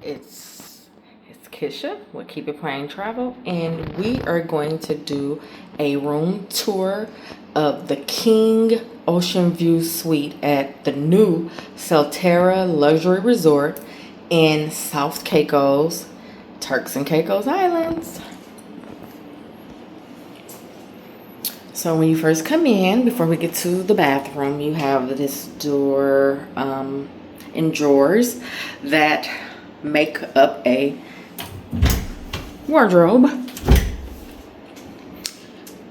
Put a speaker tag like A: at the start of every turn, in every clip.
A: It's Kisha with Keep It Plain Travel, and we are going to do a room tour of the King Ocean View Suite at the new Salterra Luxury Resort in South Caicos, Turks and Caicos Islands. So when you first come in, before we get to the bathroom, you have this door and drawers that make up a wardrobe.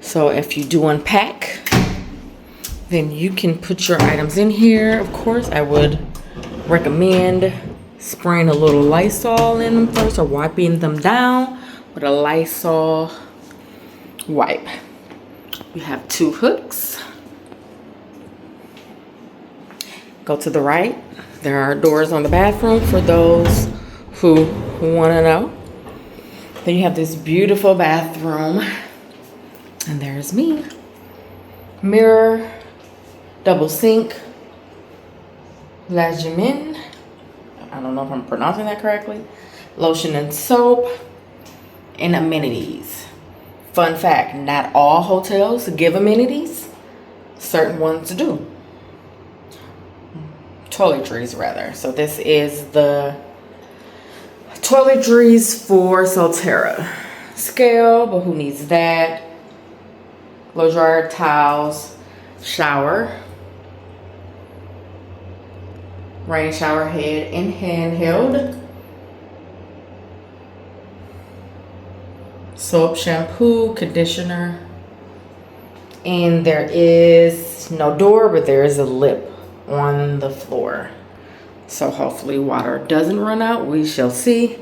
A: So if you do unpack, then you can put your items in here. Of course, I would recommend spraying a little Lysol in them first, or wiping them down with a Lysol wipe. You have two hooks. Go to the right. There are doors on the bathroom for those who want to know. Then you have this beautiful bathroom. And there's me. Mirror, double sink, lajamin. I don't know if I'm pronouncing that correctly. Lotion and soap, and amenities. Fun fact, not all hotels give amenities. Certain ones do. Toiletries, rather. So this is the toiletries for Salterra. Scale, but who needs that? Blow dryer, towels, shower, rain shower head and handheld, soap, shampoo, conditioner, and there is no door, but there is a lip on the floor. So hopefully water doesn't run out. We shall see.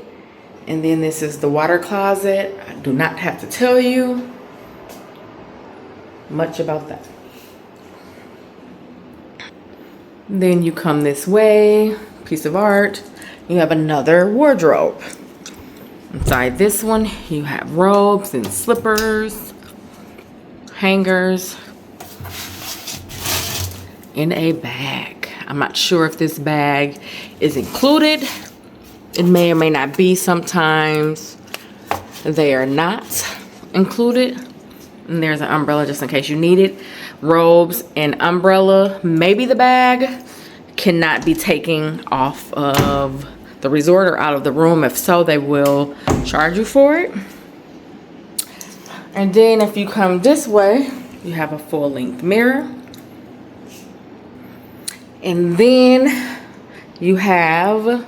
A: And then this is the water closet. I do not have to tell you much about that. Then you come this way, piece of art. You have another wardrobe. Inside this one, you have robes and slippers, hangers, in a bag. I'm not sure if this bag is included. It may or may not be. Sometimes they are not included. And there's an umbrella just in case you need it. Robes and umbrella. Maybe the bag cannot be taken off of the resort or out of the room. If so, they will charge you for it. And then if you come this way, you have a full-length mirror. And then you have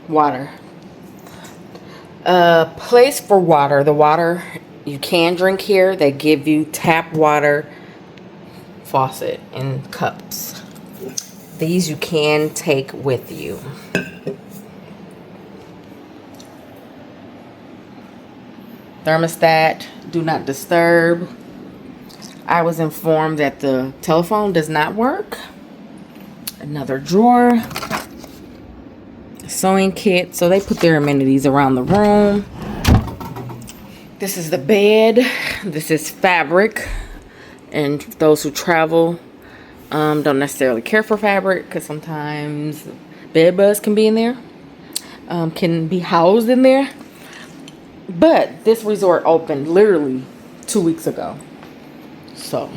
A: water. A place for water. The water you can drink here. They give you tap water faucet in cups. These you can take with you. Thermostat, do not disturb. I was informed that the telephone does not work. Another drawer, sewing kit. So they put their amenities around the room. This is the bed. This is fabric, and those who travel don't necessarily care for fabric because sometimes bed bugs can be in there, can be housed in there. But this resort opened literally 2 weeks ago, so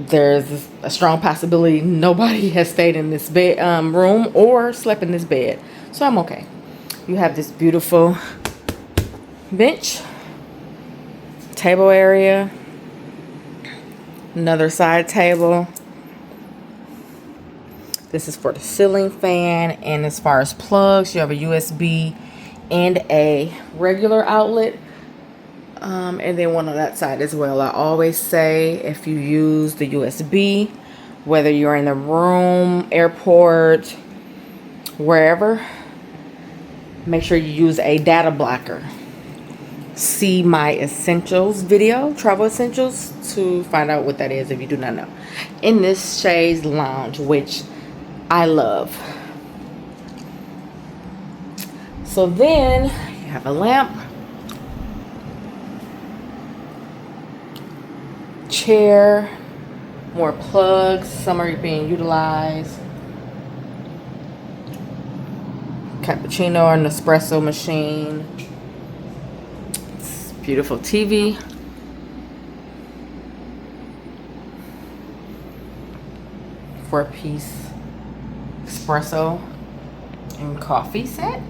A: there's a strong possibility nobody has stayed in this bed room or slept in this bed. So I'm okay. You have this beautiful bench, table area, another side table. This is for the ceiling fan. And as far as plugs, you have a USB and a regular outlet. And then one on that side as well. I always say if you use the USB, whether you're in the room, airport, wherever, make sure you use a data blocker. See my essentials video, travel essentials, to find out what that is if you do not know. In this chaise lounge, which I love. So then you have a lamp, chair, more plugs. Some are being utilized. cappuccino or Nespresso machine. It's beautiful TV. Four-piece espresso and coffee set.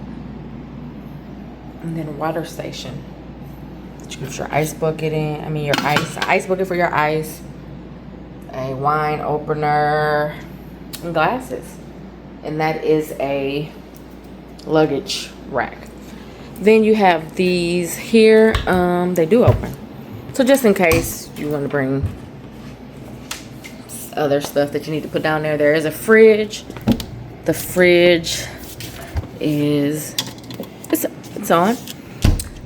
A: And then water station. You put your ice bucket in. I mean your ice bucket for your ice. A wine opener and glasses. And that is a luggage rack. Then you have these here. They do open. So just in case you want to bring other stuff that you need to put down there. There is a fridge. The fridge is it's on.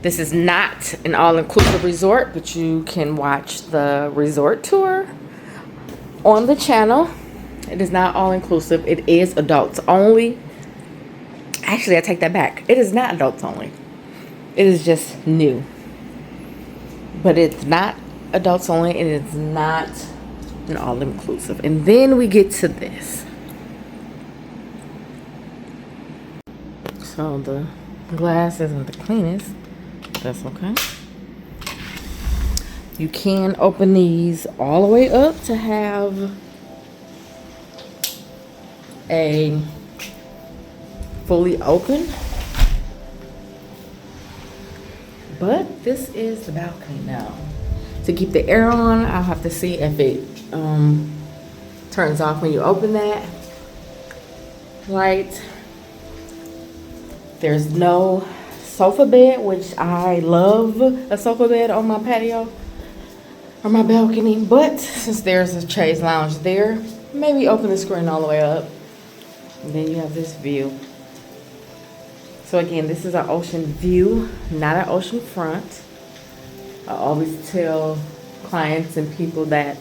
A: This is not an all-inclusive resort, but you can watch the resort tour on the channel. It is not all-inclusive. It is adults only. Actually, I take that back. It is not adults only. It is just new. But it's not adults only. It is not an all-inclusive. And then we get to this. So the glass isn't the cleanest. That's okay. You can open these all the way up to have a fully open. But this is the balcony now. To keep the air on, I'll have to see if it turns off when you open that light. There's no sofa bed, which I love a sofa bed on my patio or my balcony. But since there's a chaise lounge there, maybe open the screen all the way up. And then you have this view. So again, this is an ocean view, not an ocean front. I always tell clients and people that,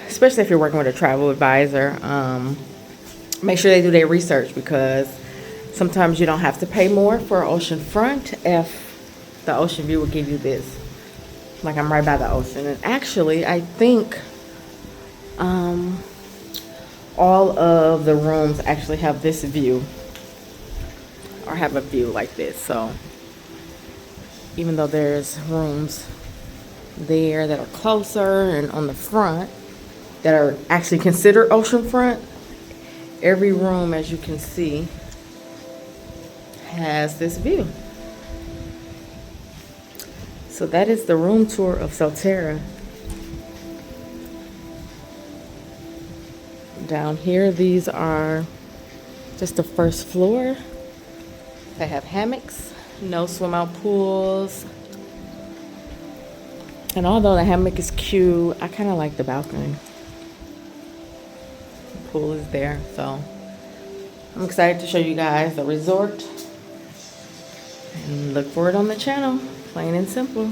A: especially if you're working with a travel advisor, make sure they do their research, because sometimes you don't have to pay more for ocean front if the ocean view will give you this. Like I'm right by the ocean. And actually, I think all of the rooms actually have this view, or have a view like this. So even though there's rooms there that are closer and on the front that are actually considered ocean front, every room, as you can see, has this view. So that is the room tour of Salterra. Down here, these are just the first floor. They have hammocks, no swim out pools. And although the hammock is cute, I kind of like the balcony. The pool is there, so I'm excited to show you guys the resort. And look for it on the channel, plain and simple.